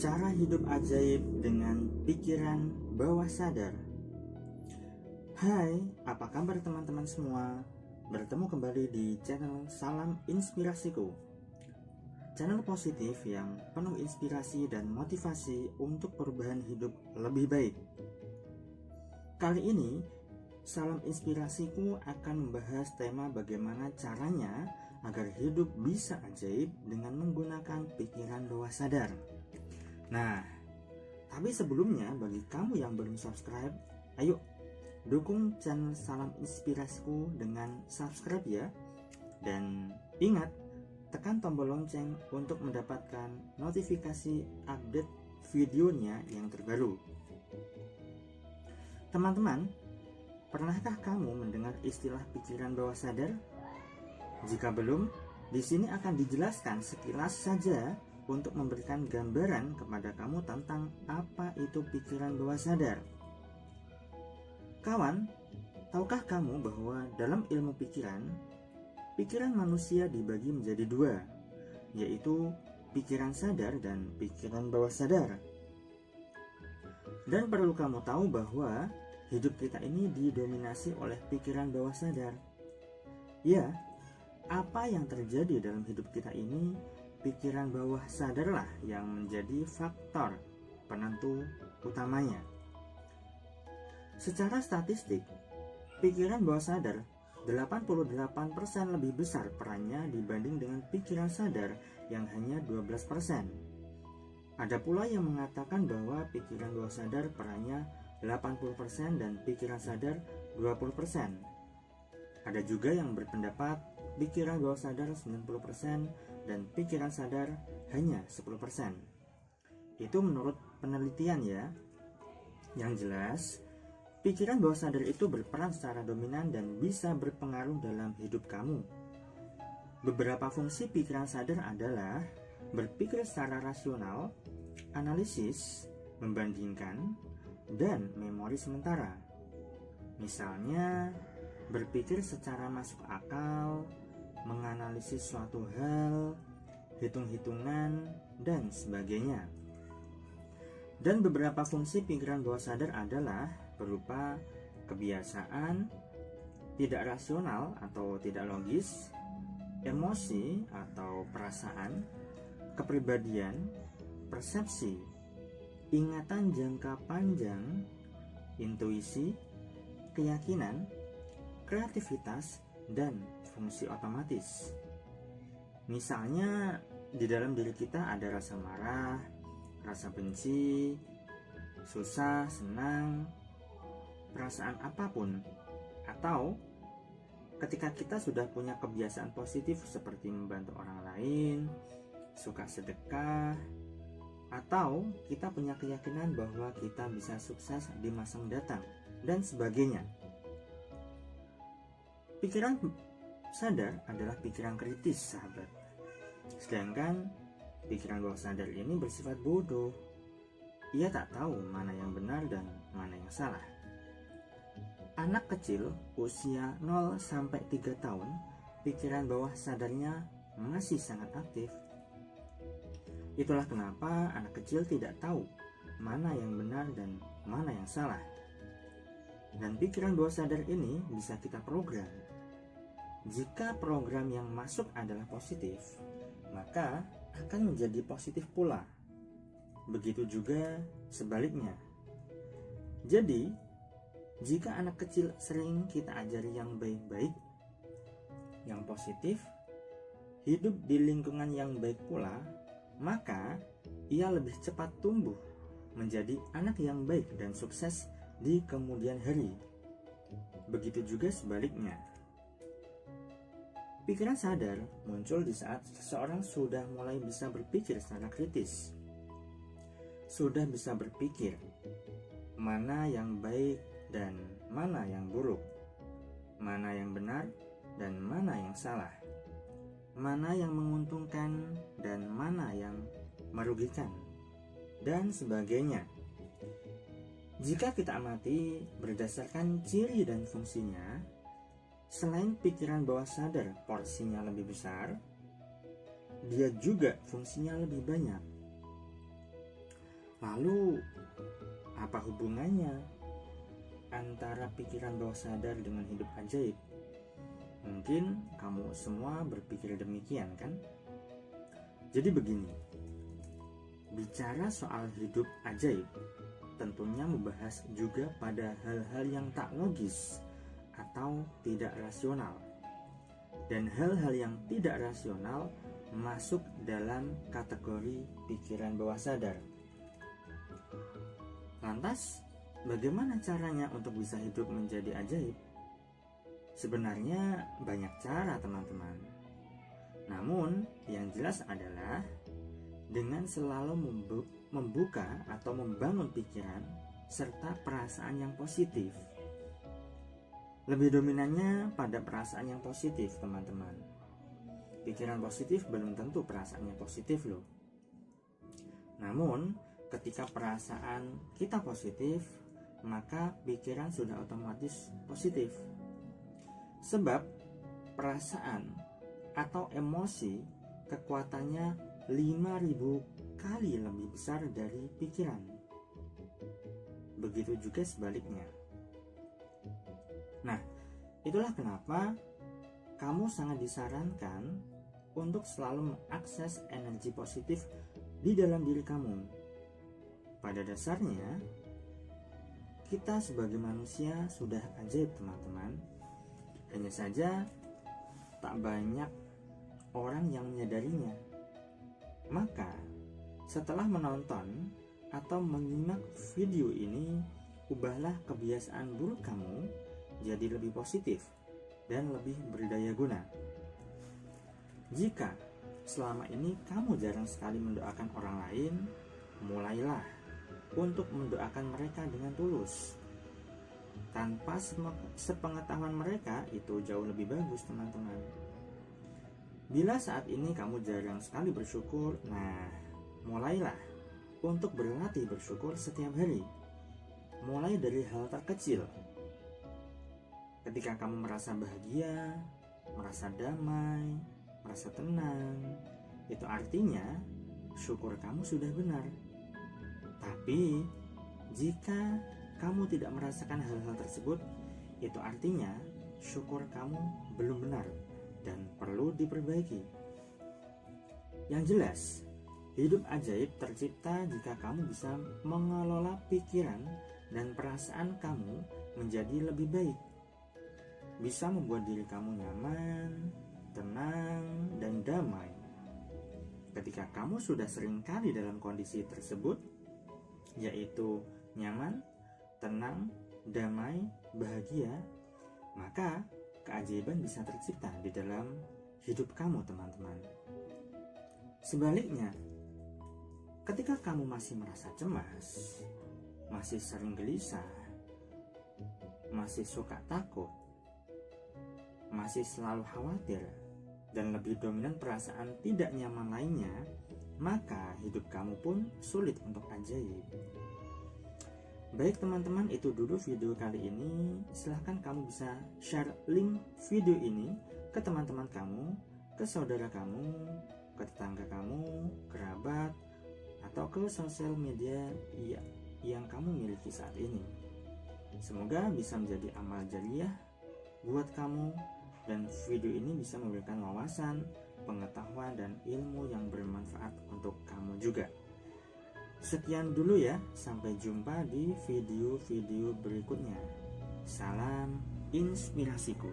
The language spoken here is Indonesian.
Cara hidup ajaib dengan pikiran bawah sadar. Hai, apa kabar teman-teman semua? Bertemu kembali di channel Salam Inspirasiku, channel positif yang penuh inspirasi dan motivasi untuk perubahan hidup lebih baik. Kali ini, Salam Inspirasiku akan membahas tema bagaimana caranya agar hidup bisa ajaib dengan menggunakan pikiran bawah sadar. Nah, tapi sebelumnya bagi kamu yang belum subscribe, ayo dukung channel Salam Inspirasiku dengan subscribe ya. Dan ingat, tekan tombol lonceng untuk mendapatkan notifikasi update videonya yang terbaru. Teman-teman, pernahkah kamu mendengar istilah pikiran bawah sadar? Jika belum, di sini akan dijelaskan sekilas saja untuk memberikan gambaran kepada kamu tentang apa itu pikiran bawah sadar. Kawan, tahukah kamu bahwa dalam ilmu pikiran manusia dibagi menjadi dua, yaitu pikiran sadar dan pikiran bawah sadar. Dan perlu kamu tahu bahwa hidup kita ini didominasi oleh pikiran bawah sadar. Ya, apa yang terjadi dalam hidup kita ini, pikiran bawah sadarlah yang menjadi faktor penentu utamanya. Secara statistik, pikiran bawah sadar 88% lebih besar perannya dibanding dengan pikiran sadar yang hanya 12%. Ada pula yang mengatakan bahwa pikiran bawah sadar perannya 80% dan pikiran sadar 20%. Ada juga yang berpendapat pikiran bawah sadar 90% dan pikiran sadar hanya 10%. Itu menurut penelitian ya. Yang jelas, pikiran bawah sadar itu berperan secara dominan dan bisa berpengaruh dalam hidup kamu. Beberapa fungsi pikiran sadar adalah berpikir secara rasional, analisis, membandingkan, dan memori sementara. Misalnya, berpikir secara masuk akal, menganalisis suatu hal, hitung-hitungan, dan sebagainya. Dan beberapa fungsi pikiran bawah sadar adalah berupa kebiasaan, tidak rasional atau tidak logis, emosi atau perasaan, kepribadian, persepsi, ingatan jangka panjang, intuisi, keyakinan, kreativitas, dan fungsi otomatis. Misalnya, di dalam diri kita ada rasa marah, rasa benci, susah, senang, perasaan apapun. Atau ketika kita sudah punya kebiasaan positif seperti membantu orang lain, suka sedekah, atau kita punya keyakinan bahwa kita bisa sukses di masa mendatang, dan sebagainya. Pikiran sadar adalah pikiran kritis, sahabat. Sedangkan pikiran bawah sadar ini bersifat bodoh. Ia tak tahu mana yang benar dan mana yang salah. Anak kecil usia 0-3 tahun, pikiran bawah sadarnya masih sangat aktif. Itulah kenapa anak kecil tidak tahu mana yang benar dan mana yang salah. Dan pikiran bawah sadar ini bisa kita program. Jika program yang masuk adalah positif, maka akan menjadi positif pula. Begitu juga sebaliknya. Jadi, jika anak kecil sering kita ajari yang baik-baik, yang positif, hidup di lingkungan yang baik pula, maka ia lebih cepat tumbuh menjadi anak yang baik dan sukses di kemudian hari. Begitu juga sebaliknya. Pikiran sadar muncul di saat seseorang sudah mulai bisa berpikir secara kritis. Sudah bisa berpikir mana yang baik dan mana yang buruk, mana yang benar dan mana yang salah, mana yang menguntungkan dan mana yang merugikan, dan sebagainya. Jika kita amati berdasarkan ciri dan fungsinya, selain pikiran bawah sadar porsinya lebih besar, dia juga fungsinya lebih banyak. Lalu, apa hubungannya antara pikiran bawah sadar dengan hidup ajaib? Mungkin kamu semua berpikir demikian, kan? Jadi begini, bicara soal hidup ajaib tentunya membahas juga pada hal-hal yang tak logis atau tidak rasional. Dan hal-hal yang tidak rasional masuk dalam kategori pikiran bawah sadar. Lantas, bagaimana caranya untuk bisa hidup menjadi ajaib? Sebenarnya banyak cara, teman-teman. Namun, yang jelas adalah dengan selalu membuka atau membangun pikiran serta perasaan yang positif. Lebih dominannya pada perasaan yang positif, teman-teman. Pikiran positif belum tentu perasaannya positif loh. Namun, ketika perasaan kita positif, maka pikiran sudah otomatis positif. Sebab perasaan atau emosi kekuatannya 5.000 kali lebih besar dari pikiran. Begitu juga sebaliknya. Nah, itulah kenapa kamu sangat disarankan untuk selalu mengakses energi positif di dalam diri kamu. Pada dasarnya, kita sebagai manusia sudah ajaib, teman-teman. Hanya saja tak banyak orang yang menyadarinya. Maka, setelah menonton atau menyimak video ini, ubahlah kebiasaan buruk kamu jadi lebih positif dan lebih berdaya guna. Jika selama ini kamu jarang sekali mendoakan orang lain, mulailah untuk mendoakan mereka dengan tulus. Tanpa sepengetahuan mereka, itu jauh lebih bagus, teman-teman. Bila saat ini kamu jarang sekali bersyukur, nah, mulailah untuk berlatih bersyukur setiap hari. Mulai dari hal terkecil. Ketika kamu merasa bahagia, merasa damai, merasa tenang, itu artinya syukur kamu sudah benar. Tapi, jika kamu tidak merasakan hal-hal tersebut, itu artinya syukur kamu belum benar dan perlu diperbaiki. Yang jelas, hidup ajaib tercipta jika kamu bisa mengelola pikiran dan perasaan kamu menjadi lebih baik. Bisa membuat diri kamu nyaman, tenang, dan damai. Ketika kamu sudah seringkali dalam kondisi tersebut, yaitu nyaman, tenang, damai, bahagia, maka keajaiban bisa tercipta di dalam hidup kamu, teman-teman. Sebaliknya, ketika kamu masih merasa cemas, masih sering gelisah, masih suka takut, masih selalu khawatir, dan lebih dominan perasaan tidak nyaman lainnya, maka hidup kamu pun sulit untuk ajaib. Baik teman-teman, itu dulu video kali ini. Silahkan kamu bisa share link video ini ke teman-teman kamu, ke saudara kamu, ke tetangga kamu, kerabat, atau ke sosial media yang kamu miliki saat ini. Semoga bisa menjadi amal jariah buat kamu, dan video ini bisa memberikan wawasan, pengetahuan, dan ilmu yang bermanfaat untuk kamu juga. Sekian dulu ya, sampai jumpa di video-video berikutnya. Salam inspirasiku.